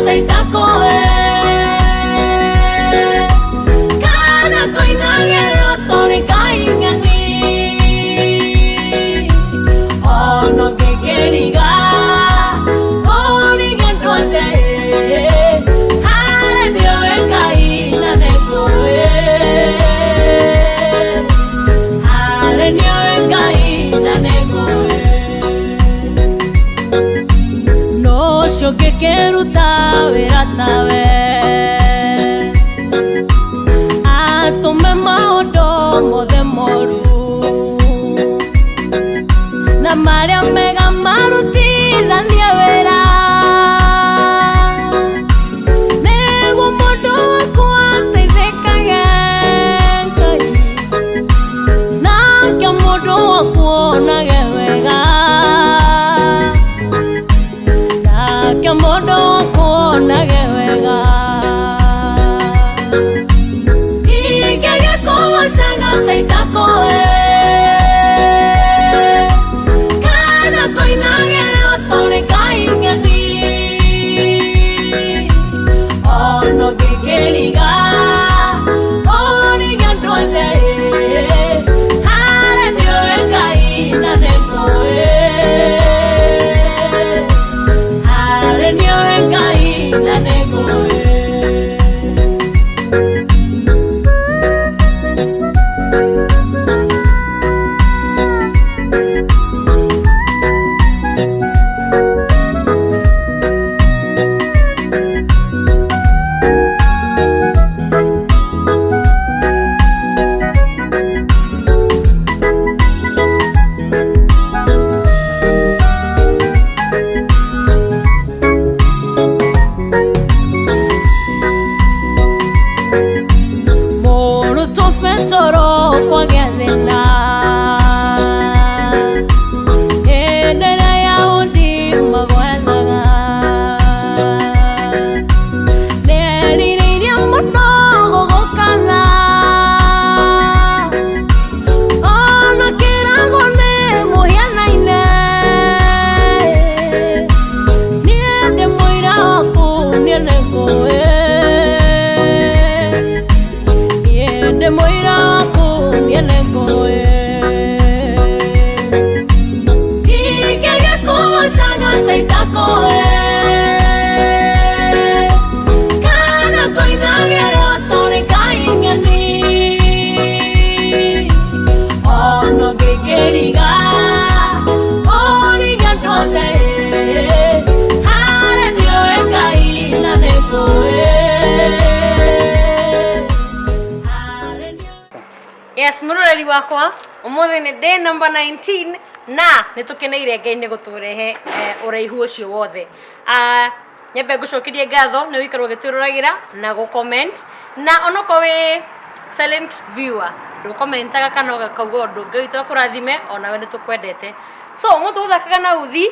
taitakoe kana koinagero tore kaingani ono kekeriga origa ndothe hare niowe kaina nekoe hare niowe kaina nekoe no shogekeruta tawe atume maundu mothe moru na maria mega marutithanie wira niguo mundu wakwa ateithikage Ngai nake mundu wakuonage wega nake mundu wakuonage wega ikegekogocanga taitakoe kana koinagere otore kaingani ono kekeriga origa ndothe hare niowe kaina nekoe hare niowe kaina nekoe toro kwa gethina endera ya undi magwethaga neririirie muno gugukana ona kirago ni muhianaine nie ndi muira waku nie niguo de moira waku nienegoe ikegekogocanga taitakoe kana koinagere otore kaingani ono kekeriga origa ndothe hare niowe kaina negoe. Yes, muroreri wakwa umuthi ni day number 19 na nitukeneire Ngai ni guturehe uraihu ucio wothe. Nyambe ngucokerie ngatho ni wikarwo gitururagira na go comment na onoko we silent viewer do commentaga kana ukauga undu Ngai twakurathime ona we nitukwendete. So mutu uthakaga na uthi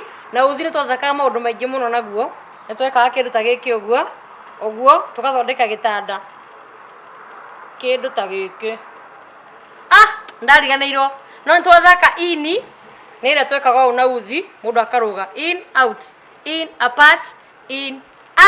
ni twathakaga maundu maingi muno naguo nitwekaga kindu ta giki uguo tugathondeka gitanda kindu ta giki ndariganirwo no ntwathaka ini nire twekaga una uthi mundu akaruga in apart in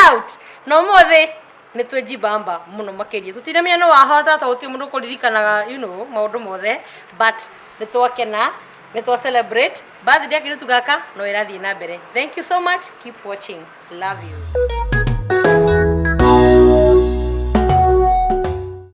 out no mothe nitwejibamba muno makeria tutinamia no wahota ta uti mundu kuririkanaga maundu mothe but nitwakena nitwa celebrate birthday kiritu gaka no irathie na mbere. Thank you so much, keep watching, love you.